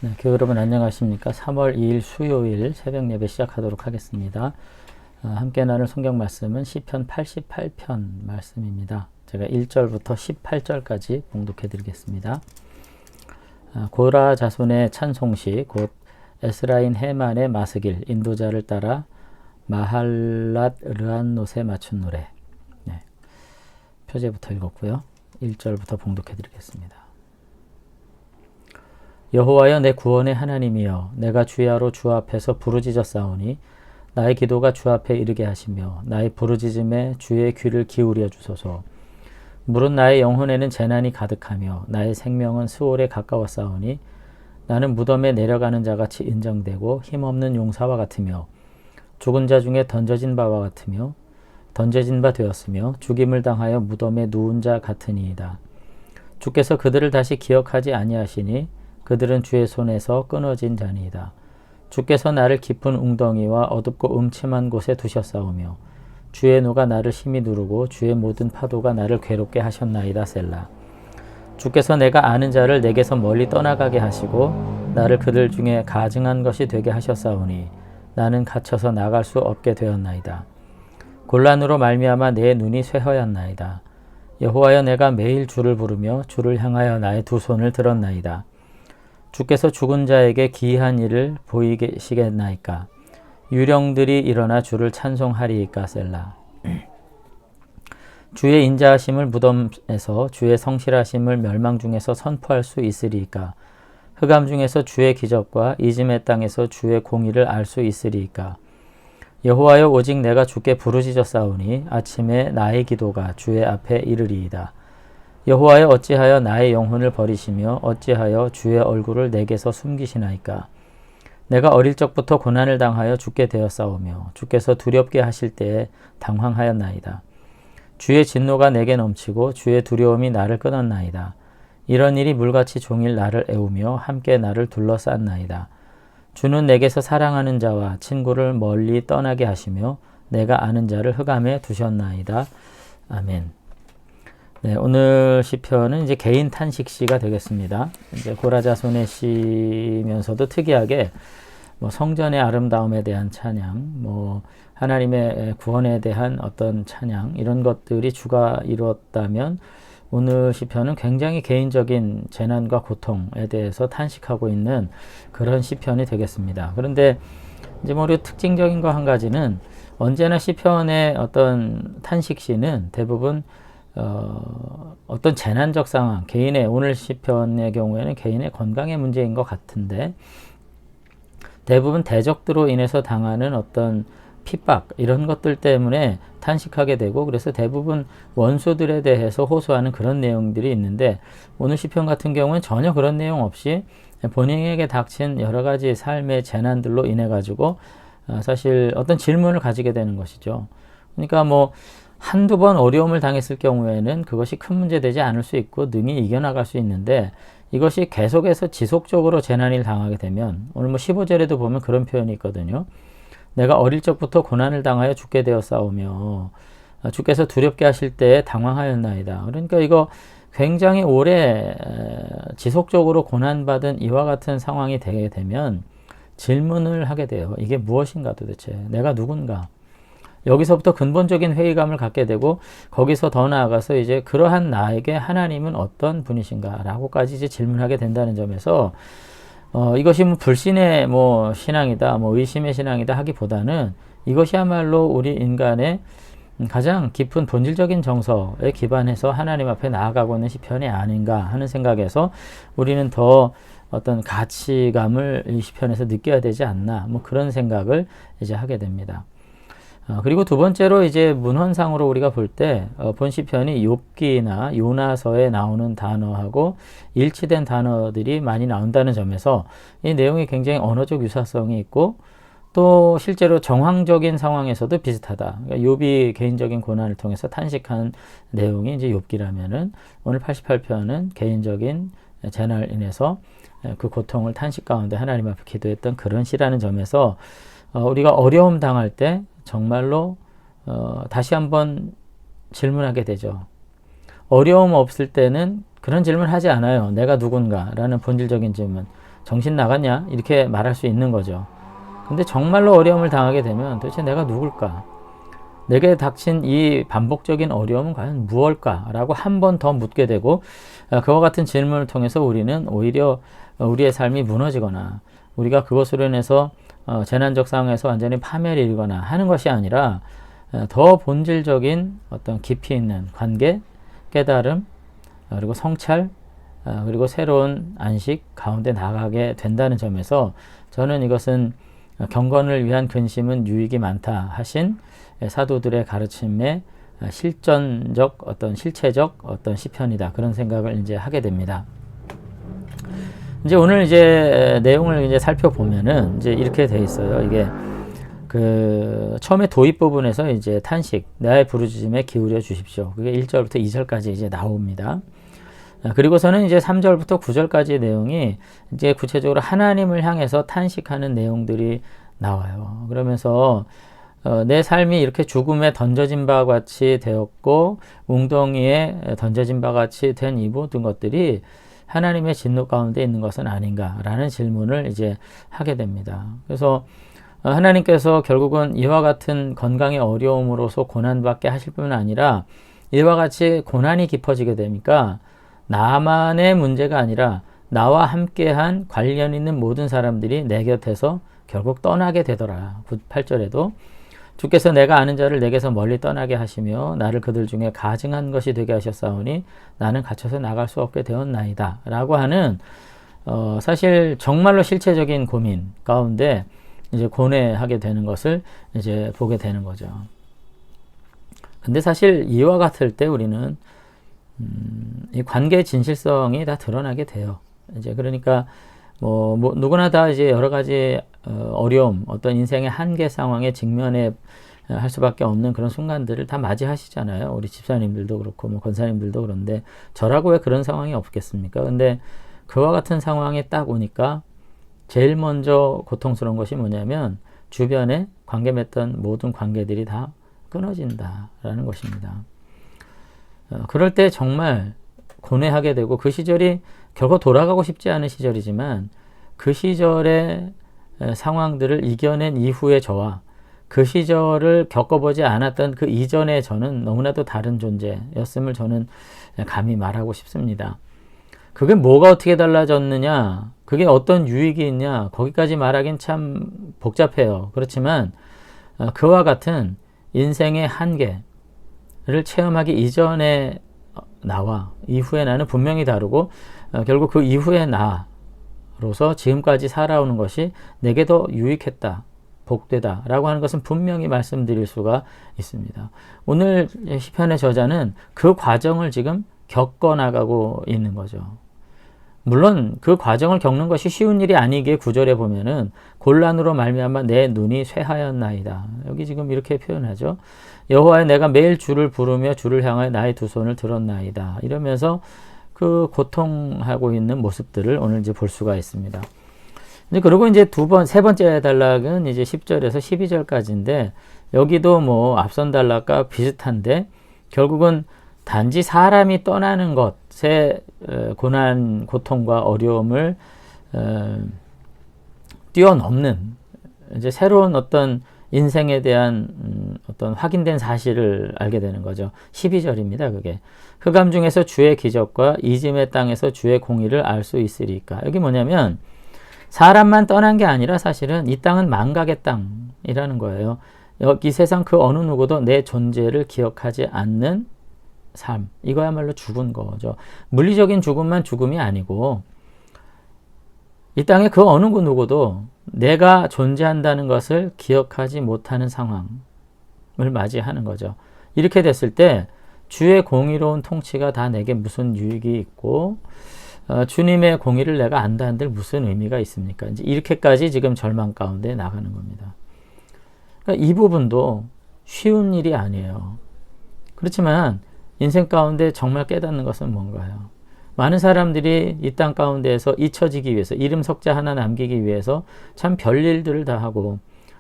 네, 교회 여러분 안녕하십니까? 3월 2일 수요일 새벽 예배 시작하도록 하겠습니다. 함께 나눌 성경 말씀은 시편 88편 말씀입니다. 제가 1절부터 18절까지 봉독해 드리겠습니다. 고라 자손의 찬송시 곧 에스라인 헤만의 마스길 인도자를 따라 마할랏 르안노세 맞춘 노래. 네, 표제부터 읽었고요. 1절부터 봉독해 드리겠습니다. 여호와여 내 구원의 하나님이여 내가 주야로 주 앞에서 부르짖었사오니 나의 기도가 주 앞에 이르게 하시며 나의 부르짖음에 주의 귀를 기울여 주소서. 물은 나의 영혼에는 재난이 가득하며 나의 생명은 수월에 가까웠사오니 나는 무덤에 내려가는 자같이 인정되고 힘없는 용사와 같으며 죽은 자 중에 던져진 바와 같으며 던져진 바 되었으며 죽임을 당하여 무덤에 누운 자 같으니이다. 주께서 그들을 다시 기억하지 아니하시니 그들은 주의 손에서 끊어진 자니이다. 주께서 나를 깊은 웅덩이와 어둡고 음침한 곳에 두셨사오며 주의 노가 나를 심히 누르고 주의 모든 파도가 나를 괴롭게 하셨나이다. 셀라. 주께서 내가 아는 자를 내게서 멀리 떠나가게 하시고 나를 그들 중에 가증한 것이 되게 하셨사오니 나는 갇혀서 나갈 수 없게 되었나이다. 곤란으로 말미암아 내 눈이 쇠하였나이다. 여호와여 내가 매일 주를 부르며 주를 향하여 나의 두 손을 들었나이다. 주께서 죽은 자에게 기이한 일을 보이시겠나이까? 유령들이 일어나 주를 찬송하리이까? 셀라. 주의 인자하심을 무덤에서 주의 성실하심을 멸망 중에서 선포할 수 있으리이까? 흑암 중에서 주의 기적과 이짐의 땅에서 주의 공의를 알 수 있으리이까? 여호와여 오직 내가 주께 부르짖었사오니 아침에 나의 기도가 주의 앞에 이르리이다. 여호와여 어찌하여 나의 영혼을 버리시며 어찌하여 주의 얼굴을 내게서 숨기시나이까? 내가 어릴 적부터 고난을 당하여 죽게 되었사오며 주께서 두렵게 하실 때에 당황하였나이다. 주의 진노가 내게 넘치고 주의 두려움이 나를 끊었나이다. 이런 일이 물같이 종일 나를 애우며 함께 나를 둘러쌌나이다. 주는 내게서 사랑하는 자와 친구를 멀리 떠나게 하시며 내가 아는 자를 흑암에 두셨나이다. 아멘. 네, 오늘 시편은 이제 개인 탄식시가 되겠습니다. 이제 고라 자손의 시면서도 특이하게 성전의 아름다움에 대한 찬양, 하나님의 구원에 대한 어떤 찬양 이런 것들이 주가 이루었다면 오늘 시편은 굉장히 개인적인 재난과 고통에 대해서 탄식하고 있는 그런 시편이 되겠습니다. 그런데 이제 우리 특징적인 거 한 가지는 언제나 시편의 어떤 탄식시는 대부분 어떤 재난적 상황, 개인의 오늘 시편의 경우에는 개인의 건강의 문제인 것 같은데 대부분 대적들로 인해서 당하는 어떤 핍박 이런 것들 때문에 탄식하게 되고 그래서 대부분 원수들에 대해서 호소하는 그런 내용들이 있는데 오늘 시편 같은 경우는 전혀 그런 내용 없이 본인에게 닥친 여러 가지 삶의 재난들로 인해 가지고 사실 어떤 질문을 가지게 되는 것이죠. 그러니까 한두 번 어려움을 당했을 경우에는 그것이 큰 문제 되지 않을 수 있고 능히 이겨나갈 수 있는데 이것이 계속해서 지속적으로 재난을 당하게 되면 오늘 15절에도 보면 그런 표현이 있거든요. 내가 어릴 적부터 고난을 당하여 죽게 되었사오며 주께서 두렵게 하실 때에 당황하였나이다. 그러니까 이거 굉장히 오래 지속적으로 고난받은 이와 같은 상황이 되게 되면 질문을 하게 돼요. 이게 무엇인가 도대체? 내가 누군가? 여기서부터 근본적인 회의감을 갖게 되고 거기서 더 나아가서 이제 그러한 나에게 하나님은 어떤 분이신가 라고까지 이제 질문하게 된다는 점에서 이것이 불신의 신앙이다, 의심의 신앙이다 하기보다는 이것이야말로 우리 인간의 가장 깊은 본질적인 정서에 기반해서 하나님 앞에 나아가고 있는 시편이 아닌가 하는 생각에서 우리는 더 어떤 가치감을 이 시편에서 느껴야 되지 않나 그런 생각을 이제 하게 됩니다. 그리고 두 번째로 이제 문헌상으로 우리가 볼 때 본 시편이 욥기나 요나서에 나오는 단어하고 일치된 단어들이 많이 나온다는 점에서 이 내용이 굉장히 언어적 유사성이 있고 또 실제로 정황적인 상황에서도 비슷하다. 그러니까 욥이 개인적인 고난을 통해서 탄식한 내용이 이제 욥기라면은 오늘 88편은 개인적인 재난을 인해서 그 고통을 탄식 가운데 하나님 앞에 기도했던 그런 시라는 점에서 우리가 어려움 당할 때 정말로 다시 한번 질문하게 되죠. 어려움 없을 때는 그런 질문 하지 않아요. 내가 누군가 라는 본질적인 질문. 정신 나갔냐? 이렇게 말할 수 있는 거죠. 근데 정말로 어려움을 당하게 되면 도대체 내가 누굴까? 내게 닥친 이 반복적인 어려움은 과연 무엇일까? 라고 한 번 더 묻게 되고, 그와 같은 질문을 통해서 우리는 오히려 우리의 삶이 무너지거나 우리가 그것으로 인해서 재난적 상황에서 완전히 파멸이 일거나 하는 것이 아니라 더 본질적인 어떤 깊이 있는 관계, 깨달음, 그리고 성찰, 그리고 새로운 안식 가운데 나가게 된다는 점에서 저는 이것은 경건을 위한 근심은 유익이 많다 하신 사도들의 가르침의 실전적 어떤 실체적 어떤 시편이다, 그런 생각을 이제 하게 됩니다. 이제 오늘 이제 내용을 이제 살펴보면은 이제 이렇게 돼 있어요. 이게 그 처음에 도입 부분에서 이제 탄식, 나의 부르짖음에 기울여 주십시오. 그게 1절부터 2절까지 이제 나옵니다. 그리고서는 이제 3절부터 9절까지의 내용이 이제 구체적으로 하나님을 향해서 탄식하는 내용들이 나와요. 그러면서 내 삶이 이렇게 죽음에 던져진 바와 같이 되었고 웅덩이에 던져진 바와 같이 된 이 모든 것들이 하나님의 진노 가운데 있는 것은 아닌가라는 질문을 이제 하게 됩니다. 그래서 하나님께서 결국은 이와 같은 건강의 어려움으로서 고난받게 하실 뿐만 아니라 이와 같이 고난이 깊어지게 되니까 나만의 문제가 아니라 나와 함께한 관련 있는 모든 사람들이 내 곁에서 결국 떠나게 되더라. 8절에도 주께서 내가 아는 자를 내게서 멀리 떠나게 하시며 나를 그들 중에 가증한 것이 되게 하셨사오니 나는 갇혀서 나갈 수 없게 되었나이다 라고 하는 사실 정말로 실체적인 고민 가운데 이제 고뇌하게 되는 것을 이제 보게 되는 거죠. 근데 사실 이와 같을 때 우리는 이 관계의 진실성이 다 드러나게 돼요. 이제 그러니까 뭐 누구나 다 이제 여러 가지 어려움, 어떤 인생의 한계 상황에 직면해 할 수밖에 없는 그런 순간들을 다 맞이하시잖아요. 우리 집사님들도 그렇고 뭐 권사님들도 그런데 저라고 왜 그런 상황이 없겠습니까? 근데 그와 같은 상황에 딱 오니까 제일 먼저 고통스러운 것이 뭐냐면 주변에 관계 맺던 모든 관계들이 다 끊어진다라는 것입니다. 그럴 때 정말 고뇌하게 되고 그 시절이 결코 돌아가고 싶지 않은 시절이지만 그 시절의 상황들을 이겨낸 이후의 저와 그 시절을 겪어보지 않았던 그 이전의 저는 너무나도 다른 존재였음을 저는 감히 말하고 싶습니다. 그게 뭐가 어떻게 달라졌느냐, 그게 어떤 유익이 있냐, 거기까지 말하긴 참 복잡해요. 그렇지만 그와 같은 인생의 한계를 체험하기 이전에 나와 이후의 나는 분명히 다르고 결국 그 이후의 나로서 지금까지 살아오는 것이 내게 더 유익했다, 복되다 라고 하는 것은 분명히 말씀드릴 수가 있습니다. 오늘 시편의 저자는 그 과정을 지금 겪어나가고 있는 거죠. 물론 그 과정을 겪는 것이 쉬운 일이 아니기에 9절에 보면은 곤란으로 말미암아 내 눈이 쇠하였나이다. 여기 지금 이렇게 표현하죠. 여호와여 내가 매일 주를 부르며 주를 향하여 나의 두 손을 들었나이다. 이러면서 그 고통하고 있는 모습들을 오늘 이제 볼 수가 있습니다. 그리고 이제 세 번째 단락은 이제 10절에서 12절까지인데 여기도 뭐 앞선 단락과 비슷한데 결국은 단지 사람이 떠나는 것의 고난, 고통과 어려움을 뛰어넘는 이제 새로운 어떤 인생에 대한 어떤 확인된 사실을 알게 되는 거죠. 12절입니다. 그게 흑암 중에서 주의 기적과 이짐의 땅에서 주의 공의를 알 수 있으리까. 여기 뭐냐면 사람만 떠난 게 아니라 사실은 이 땅은 망각의 땅이라는 거예요. 여기 세상 그 어느 누구도 내 존재를 기억하지 않는 삶, 이거야말로 죽은 거죠. 물리적인 죽음만 죽음이 아니고 이 땅에 그 어느 누구도 내가 존재한다는 것을 기억하지 못하는 상황을 맞이하는 거죠. 이렇게 됐을 때 주의 공의로운 통치가 다 내게 무슨 유익이 있고 주님의 공의를 내가 안다 한들 무슨 의미가 있습니까? 이제 이렇게까지 지금 절망 가운데 나가는 겁니다. 그러니까 이 부분도 쉬운 일이 아니에요. 그렇지만 인생 가운데 정말 깨닫는 것은 뭔가요? 많은 사람들이 이 땅 가운데에서 잊혀지기 위해서 이름 석자 하나 남기기 위해서 참 별일들을 다 하고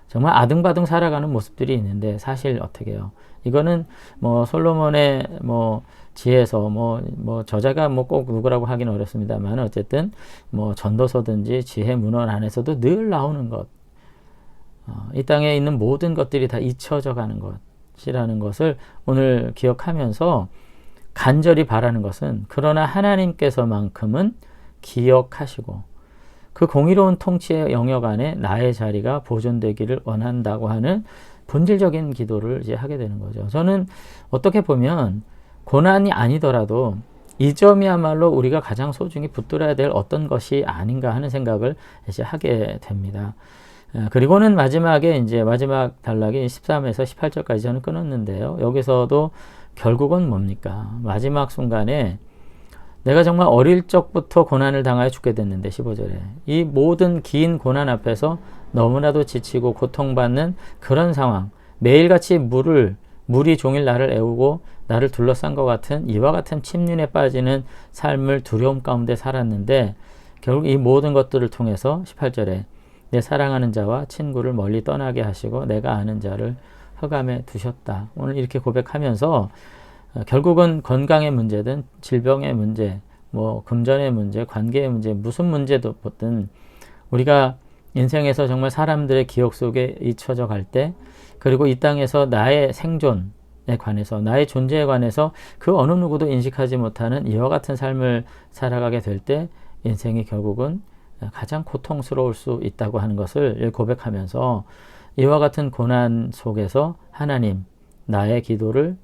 정말 아등바등 살아가는 모습들이 있는데 사실 어떻게 해요? 이거는 뭐 솔로몬의 뭐 지혜서 뭐 저자가 뭐 꼭 누구라고 하긴 어렵습니다만 어쨌든 뭐 전도서든지 지혜 문헌 안에서도 늘 나오는 것. 이 땅에 있는 모든 것들이 다 잊혀져 가는 것이라는 것을 오늘 기억하면서 간절히 바라는 것은 그러나 하나님께서만큼은 기억하시고 그 공의로운 통치의 영역 안에 나의 자리가 보존되기를 원한다고 하는 본질적인 기도를 이제 하게 되는 거죠. 저는 어떻게 보면 고난이 아니더라도 이 점이야말로 우리가 가장 소중히 붙들어야 될 어떤 것이 아닌가 하는 생각을 이제 하게 됩니다. 그리고는 마지막에 이제 마지막 단락이 13에서 18절까지 저는 끊었는데요. 여기서도 결국은 뭡니까? 마지막 순간에 내가 정말 어릴 적부터 고난을 당하여 죽게 됐는데 15절에 이 모든 긴 고난 앞에서 너무나도 지치고 고통받는 그런 상황, 매일같이 물이 종일 나를 애우고 나를 둘러싼 것 같은 이와 같은 침륜에 빠지는 삶을 두려움 가운데 살았는데 결국 이 모든 것들을 통해서 18절에 내 사랑하는 자와 친구를 멀리 떠나게 하시고 내가 아는 자를 흑암에 두셨다. 오늘 이렇게 고백하면서 결국은 건강의 문제든 질병의 문제, 뭐 금전의 문제, 관계의 문제, 무슨 문제든 우리가 인생에서 정말 사람들의 기억 속에 잊혀져 갈 때, 그리고 이 땅에서 나의 생존에 관해서, 나의 존재에 관해서 그 어느 누구도 인식하지 못하는 이와 같은 삶을 살아가게 될 때 인생이 결국은 가장 고통스러울 수 있다고 하는 것을 고백하면서 이와 같은 고난 속에서 하나님 나의 기도를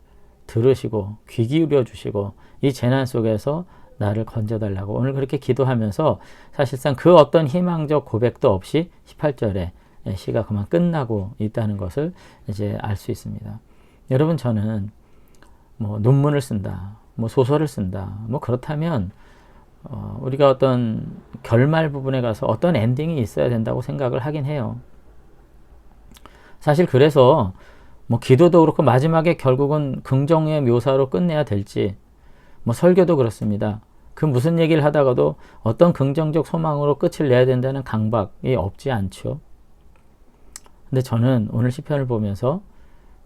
들으시고 귀 기울여 주시고 이 재난 속에서 나를 건져달라고 오늘 그렇게 기도하면서 사실상 그 어떤 희망적 고백도 없이 18절에 시가 그만 끝나고 있다는 것을 이제 알 수 있습니다. 여러분, 저는 뭐 논문을 쓴다, 뭐 소설을 쓴다, 뭐 그렇다면 우리가 어떤 결말 부분에 가서 어떤 엔딩이 있어야 된다고 생각을 하긴 해요. 사실 그래서 뭐 기도도 그렇고 마지막에 결국은 긍정의 묘사로 끝내야 될지, 뭐 설교도 그렇습니다. 그 무슨 얘기를 하다가도 어떤 긍정적 소망으로 끝을 내야 된다는 강박이 없지 않죠. 근데 저는 오늘 시편을 보면서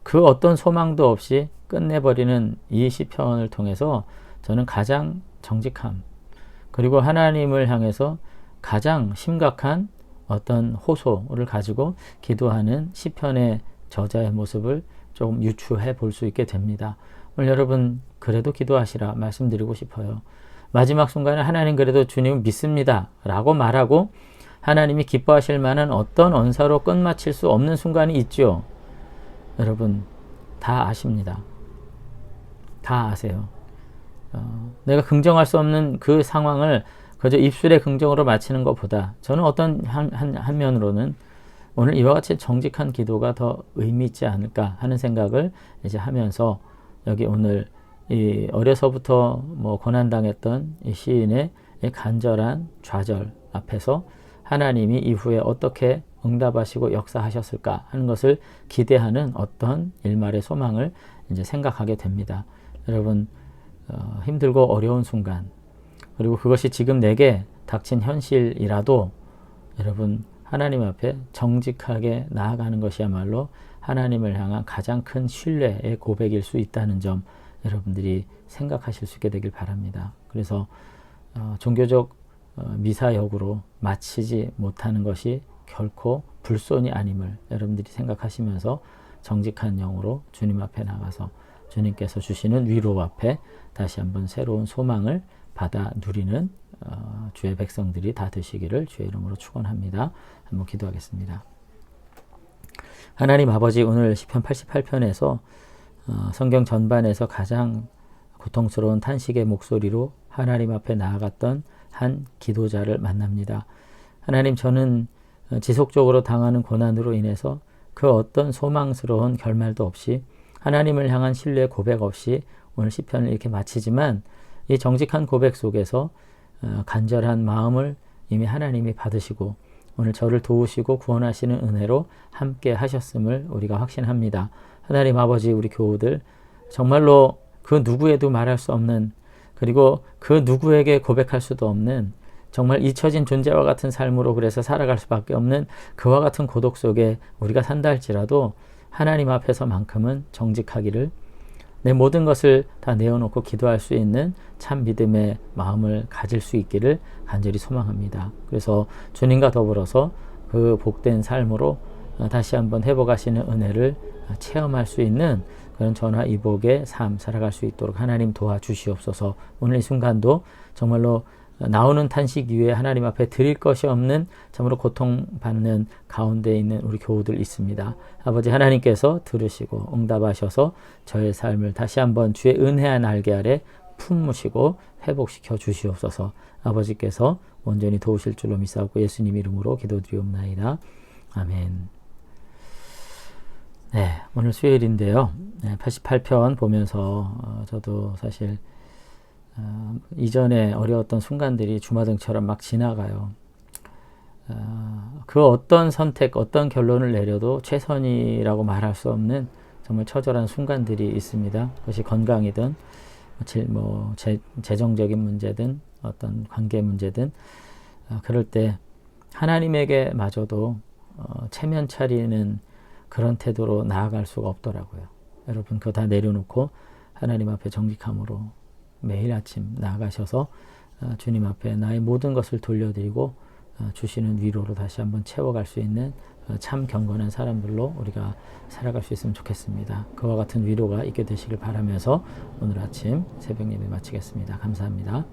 그 어떤 소망도 없이 끝내버리는 이 시편을 통해서 저는 가장 정직함, 그리고 하나님을 향해서 가장 심각한 어떤 호소를 가지고 기도하는 시편의 저자의 모습을 조금 유추해 볼 수 있게 됩니다. 오늘 여러분 그래도 기도하시라 말씀드리고 싶어요. 마지막 순간에 하나님 그래도 주님을 믿습니다 라고 말하고 하나님이 기뻐하실 만한 어떤 언사로 끝마칠 수 없는 순간이 있죠. 여러분 다 아십니다. 다 아세요. 내가 긍정할 수 없는 그 상황을 그저 입술의 긍정으로 마치는 것보다 저는 어떤 한면으로는 오늘 이와 같이 정직한 기도가 더 의미 있지 않을까 하는 생각을 이제 하면서 여기 오늘 이 어려서부터 뭐 고난당했던 이 시인의 이 간절한 좌절 앞에서 하나님이 이후에 어떻게 응답하시고 역사하셨을까 하는 것을 기대하는 어떤 일말의 소망을 이제 생각하게 됩니다. 여러분 힘들고 어려운 순간, 그리고 그것이 지금 내게 닥친 현실이라도 여러분 하나님 앞에 정직하게 나아가는 것이야말로 하나님을 향한 가장 큰 신뢰의 고백일 수 있다는 점 여러분들이 생각하실 수 있게 되길 바랍니다. 그래서 종교적 미사역으로 마치지 못하는 것이 결코 불손이 아님을 여러분들이 생각하시면서 정직한 영으로 주님 앞에 나가서 주님께서 주시는 위로 앞에 다시 한번 새로운 소망을 받아 누리는 주의 백성들이 다 되시기를 주의 이름으로 축원합니다. 한번 기도하겠습니다. 하나님 아버지, 오늘 시편 88편에서 성경 전반에서 가장 고통스러운 탄식의 목소리로 하나님 앞에 나아갔던 한 기도자를 만납니다. 하나님, 저는 지속적으로 당하는 고난으로 인해서 그 어떤 소망스러운 결말도 없이 하나님을 향한 신뢰 고백 없이 오늘 시편을 이렇게 마치지만 이 정직한 고백 속에서 간절한 마음을 이미 하나님이 받으시고 오늘 저를 도우시고 구원하시는 은혜로 함께 하셨음을 우리가 확신합니다. 하나님 아버지, 우리 교우들 정말로 그 누구에도 말할 수 없는, 그리고 그 누구에게 고백할 수도 없는 정말 잊혀진 존재와 같은 삶으로 그래서 살아갈 수밖에 없는 그와 같은 고독 속에 우리가 산다 할지라도 하나님 앞에서만큼은 정직하기를, 내 모든 것을 다 내어놓고 기도할 수 있는 참 믿음의 마음을 가질 수 있기를 간절히 소망합니다. 그래서 주님과 더불어서 그 복된 삶으로 다시 한번 회복하시는 은혜를 체험할 수 있는 그런 전화위복의 삶 살아갈 수 있도록 하나님 도와주시옵소서. 오늘 이 순간도 정말로 나오는 탄식 이외에 하나님 앞에 드릴 것이 없는 참으로 고통받는 가운데 있는 우리 교우들 있습니다. 아버지 하나님께서 들으시고 응답하셔서 저의 삶을 다시 한번 주의 은혜의 날개 아래 품으시고 회복시켜 주시옵소서. 아버지께서 온전히 도우실 줄로 믿사옵고 예수님 이름으로 기도드리옵나이다. 아멘. 네, 오늘 수요일인데요. 88편 보면서 저도 사실 이전에 어려웠던 순간들이 주마등처럼 막 지나가요. 그 어떤 선택, 어떤 결론을 내려도 최선이라고 말할 수 없는 정말 처절한 순간들이 있습니다. 그것이 건강이든 재정적인 문제든 어떤 관계 문제든 그럴 때 하나님에게 마저도 체면 차리는 그런 태도로 나아갈 수가 없더라고요. 여러분 그거 다 내려놓고 하나님 앞에 정직함으로 매일 아침 나아가셔서 주님 앞에 나의 모든 것을 돌려드리고 주시는 위로로 다시 한번 채워갈 수 있는 참 경건한 사람들로 우리가 살아갈 수 있으면 좋겠습니다. 그와 같은 위로가 있게 되시길 바라면서 오늘 아침 새벽 예배 마치겠습니다. 감사합니다.